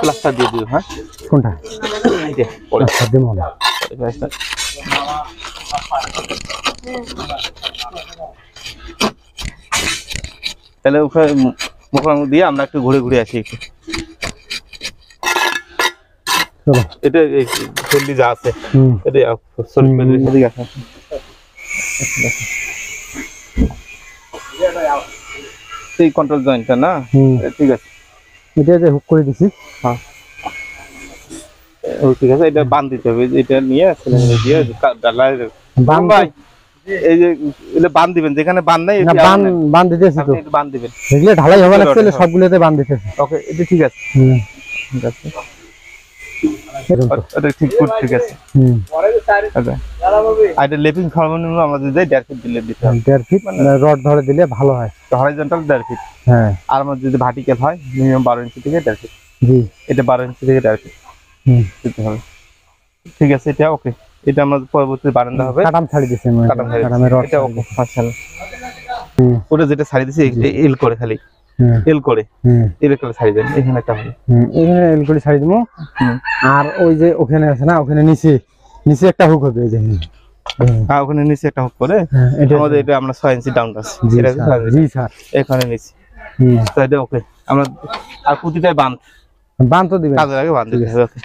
Plaster দিয়ে দিও। হ্যাঁ কোনটা এই যে পরে দেবো না তাহলে ওখানে মুখোমুখি দিয়ে আমরা একটু ঘুরে ঘুরে আসি একটু। চলো এটা হেলদি যা আছে এটা এদিকে আসা এই কন্ট্রোল জয়েন্টটা না ঠিক আছে এটা যে হুক করে দিছি হ্যাঁ ও ঠিক আছে এটা বাঁধ দিতে হবে এটা নিয়ে দিয়ে ডালায় বাঁধ ভাই এই যে এটা বাঁধ দিবেন যেখানে বাঁধ নাই না বাঁধ দিতেছি তো একটু বাঁধ দিবেন এগুলো ঢালাই হবে না তাহলে সবগুলোতে বাঁধ দিতেছি ওকে এটা ঠিক আছে ঠিক আছে এটা ঠিক ঠিক আছে আচ্ছা আর এটা লেপিং সর্বনিম্ন আমরা যদি 1.5 ফিট দিলে দিতে হবে 1.5 ফিট মানে রড ধরে দিলে ভালো হয় হরিজন্টাল 1.5 ফিট হ্যাঁ আর আমাদের যদি ভার্টিক্যাল হয় মিনিমাম 12 ইঞ্চি থেকে 1.5 ফিট জি এটা 12 ইঞ্চি থেকে 1.5 ফিট দিতে হবে ঠিক আছে এটা ওকে এটা আমাদের পরবর্তী বারান্দা হবে কাটাম ছাড়ি দিছি কাটামে রড এটা ওকে মাশাআল্লাহ ওটা যেটা ছাড়ি দিছি এল করে খালি এল করে এল করে ছাড়ি দেন এখানে একটা হবে এখানে এল করে ছাড়ি দিমু আর ওই যে ওখানে আছে না ওখানে নিচে একটা হুক হবে এই যে হ্যাঁ ওখানে নিচে একটা হুক করে আমাদের এটা আমরা 6 ইঞ্চি ডাউন আছে জি স্যার এখানে নিচে তো এটা ওকে আমরা আর প্রতিটাই বাঁধ তো দিবেন কাজের আগে বাঁধ দিতে হবে ওকে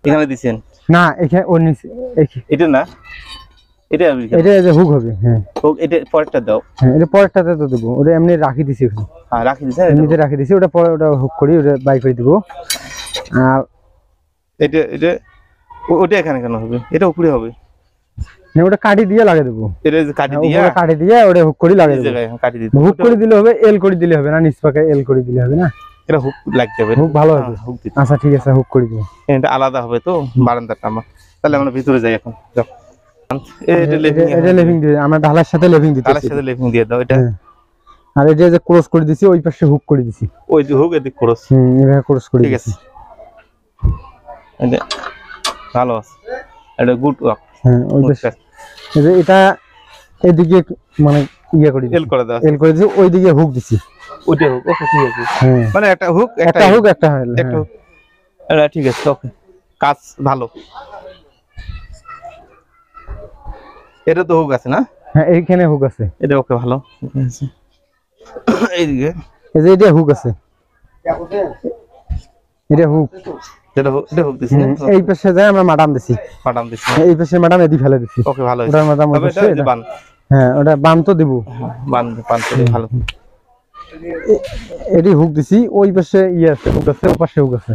এখানে দিবেন না এখানে ওর নিচে এটা না এটা যে হুক হবে হ্যাঁ হুক এটা পরেরটা দাও হ্যাঁ এটা পরেরটাতে তো দেব ওটা এমনি রাখি দিছি এখানে হ্যাঁ রাখি দিছি এমনিতে রাখি দিছি ওটা পরে ওটা হুক করি ওটা বাই করে দিব আর এটা ওটা এখানে কেন হবে এটা উপরে হবে না ওটা কাটি দিয়ে লাগিয়ে দেব এটা কাটি দিয়ে ওটা হুক করে লাগিয়ে দেব কাটি দিতে হুক করে দিলে হবে এল করে দিলে হবে না নিচ পাকে এল করে দিলে হবে না এটা হুক লাগতে হবে হুক ভালো হবে হুক দিতে আচ্ছা ঠিক আছে হুক করে দিব এটা আলাদা হবে তো বারান্দাটা আমার তাহলে আমরা ভিতরে যাই এখন যাও এটা লেভিং দিয়ে আমরা ঢালার সাথে লেভিং দিতেছি ঢালার সাথে লেভিং দিয়ে দাও এটা আর এই যে ক্রস করে দিছি ওই পাশে হুক করে দিছি ওই যে হুক এদিকে ক্রস এভাবে ক্রস করে ঠিক আছে এটা ভালো আছে এটা গুড ওয়ার্ক হ্যাঁ ওই পাশে এই যে এটা এদিকে মানে ইয়া করে এল করে দাও এল করে দিছি ওই দিকে হুক দিছি ওইটা হুক ওকে ঠিক আছে হ্যাঁ মানে একটা হুক একটা হুক একটা হুক এটা ঠিক আছে ওকে কাজ ভালো এটা তো হুক আছে না হ্যাঁ এইখানে হুক আছে এটা ওকে ভালো আছে এইদিকে এই যে এটা হুক আছে এটা হুক এটা হুক দিছি এই পাশে যায় আমরা মাডাম দিছি এই পাশে মাডাম এদি ফেলে দিছি ওকে ভালো ওটার মাডাম আছে এটা বান হ্যাঁ ওটা বান তো দেব বান তো ভালো এডি হুক দিছি ওই পাশে আছে হুক আছে ওই পাশে হুক আছে